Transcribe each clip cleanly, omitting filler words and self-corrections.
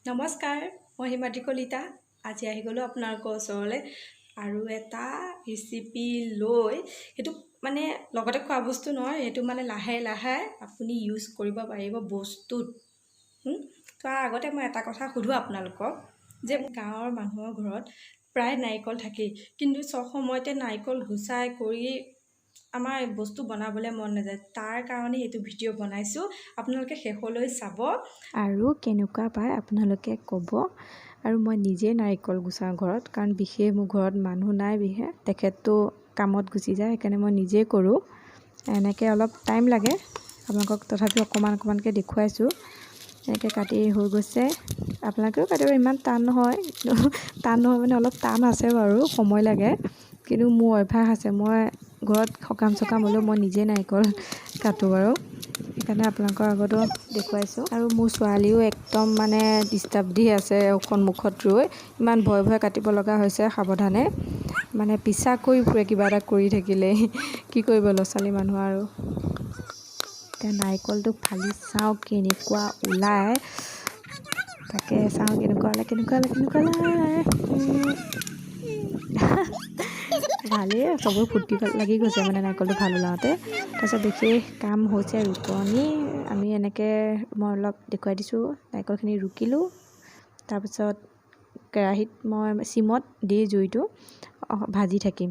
নমস্কাৰ, মই হিমাদ্ৰী কলিতা। আজি আহি গ'লোঁ আপোনালোকৰ ওচৰলৈ আৰু এটা ৰেচিপি লৈ। সেইটো মানে লগতে খোৱা বস্তু নহয়, সেইটো মানে লাহে লাহে আপুনি ইউজ কৰিব পাৰিব বস্তুত। তাৰ আগতে মই এটা কথা সুধোঁ আপোনালোকক যে গাঁৱৰ মানুহৰ ঘৰত প্ৰায় নাৰিকল থাকেই, কিন্তু চব সময়তে নাৰিকল গুচাই কৰি আমাৰ বস্তু বনাবলৈ মন নাযায়। তাৰ কাৰণে এইটো ভিডিঅ' বনাইছোঁ, আপোনালোকে শেষলৈ চাব আৰু কেনেকুৱা পায় আপোনালোকে ক'ব। আৰু মই নিজে নাৰিকল গুচাওঁ ঘৰত, কাৰণ বিশেষ মোৰ ঘৰত মানুহ নাই, বিশেষ তেখেতটো কামত গুচি যায়, সেইকাৰণে মই নিজেই কৰোঁ। এনেকৈ অলপ টাইম লাগে, আপোনালোকক তথাপিও অকণমানকৈ দেখুৱাইছোঁ। এনেকৈ কাটি হৈ গৈছে, আপোনালোকেও কাটিব, ইমান টান নহয়। টান নহয় মানে অলপ টান আছে বাৰু, সময় লাগে, কিন্তু মোৰ অভ্যাস আছে। মই ঘৰত সকাম চকাম হ'লেও মই নিজে নাৰিকল কাটোঁ বাৰু, সেইকাৰণে আপোনালোকৰ আগতো দেখুৱাইছোঁ। আৰু মোৰ ছোৱালীও একদম মানে ডিষ্টাৰ্ব দি আছে সন্মুখত ৰৈ, ইমান ভয় ভয় কাটিব লগা হৈছে সাৱধানে, মানে পিছা কৰি ফুৰে কিবা এটা কৰি থাকিলেই। কি কৰিব ল'ৰা ছোৱালী মানুহ আৰু। এতিয়া নাৰিকলটো ফালি চাওঁ কেনেকুৱা ওলায়, তাকে চাওঁ কেনেকুৱা ওলায়। ভালেই, চবৰ ফূৰ্তি লাগি গৈছে মানে নাৰিকলটো ভাল ওলাওঁতে। তাৰপিছত বিশেষ কাম হৈছে ৰুকনি। আমি এনেকৈ মই অলপ দেখুৱাই দিছোঁ, নাৰিকলখিনি ৰুকিলোঁ। তাৰপিছত কেৰাহীত মই চিমত দি জুইটো ভাজি থাকিম।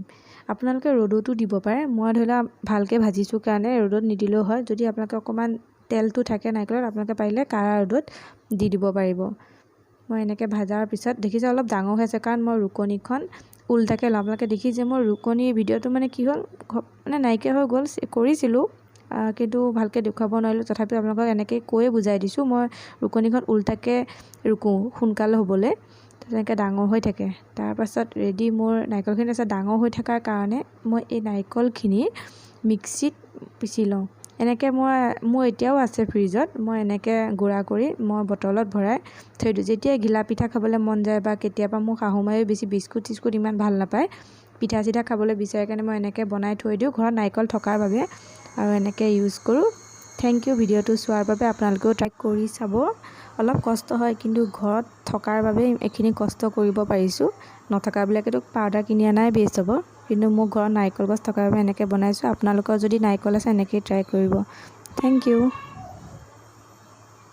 আপোনালোকে ৰ'দতো দিব পাৰে, মই ধৰি লওক ভালকৈ ভাজিছোঁ কাৰণে ৰ'দত নিদিলেও হয়। যদি আপোনালোকে অকণমান তেলটো থাকে নাৰিকলত, আপোনালোকে পাৰিলে কাঢ়া ৰ'দত দি দিব পাৰিব। মই এনেকৈ ভাজাৰ পিছত দেখিছে অলপ ডাঙৰ হৈ আছে, কাৰণ মই ৰুকনিখন উল্টাকৈ লওঁ। আপোনালোকে দেখিছে মোৰ ৰুকনিৰ ভিডিঅ'টো মানে কি হ'ল, মানে নাইকিয়া হৈ গ'ল। কৰিছিলোঁ কিন্তু ভালকৈ দেখুৱাব নোৱাৰিলোঁ, তথাপিও আপোনালোকক এনেকৈ কৈয়ে বুজাই দিছোঁ। মই ৰুকনিখন উল্টাকৈ ৰুকোঁ সোনকালে হ'বলৈ, তেনেকৈ ডাঙৰ হৈ থাকে। তাৰপাছত ৰেডি মোৰ নাৰিকলখিনি আছে। ডাঙৰ হৈ থকাৰ কাৰণে মই এই নাৰিকলখিনি মিক্সিত পিচি লওঁ। এনেকৈ মোৰ এতিয়াও আছে ফ্ৰিজত, মই এনেকৈ গুড়া কৰি মই বটলত ভৰাই থৈ দিওঁ। যেতিয়াই ঘিলা পিঠা খাবলৈ মন যায়, বা কেতিয়াবা মোৰ শাহুমায়েও বেছি বিস্কুট চিস্কুট ইমান ভাল নাপায়, পিঠা চিঠা খাবলৈ বিচাৰে কাৰণে মই এনেকৈ বনাই থৈ দিওঁ, ঘৰত নাৰিকল থকাৰ বাবে, আৰু এনেকৈ ইউজ কৰোঁ। থেংক ইউ ভিডিঅ'টো চোৱাৰ বাবে। আপোনালোকেও ট্ৰাই কৰি চাব। অলপ কষ্ট হয়, কিন্তু ঘৰত থকাৰ বাবে এইখিনি কষ্ট কৰিব পাৰিছোঁ। নথকাবিলাকেতো পাউডাৰ কিনি অনাই বেষ্ট হ'ব, কিন্তু মোৰ ঘৰত নাৰিকল গছ থকাৰ বাবে এনেকৈ বনাইছোঁ। আপোনালোকৰ যদি নাৰিকল আছে এনেকৈয়ে ট্ৰাই কৰিব। Thank U.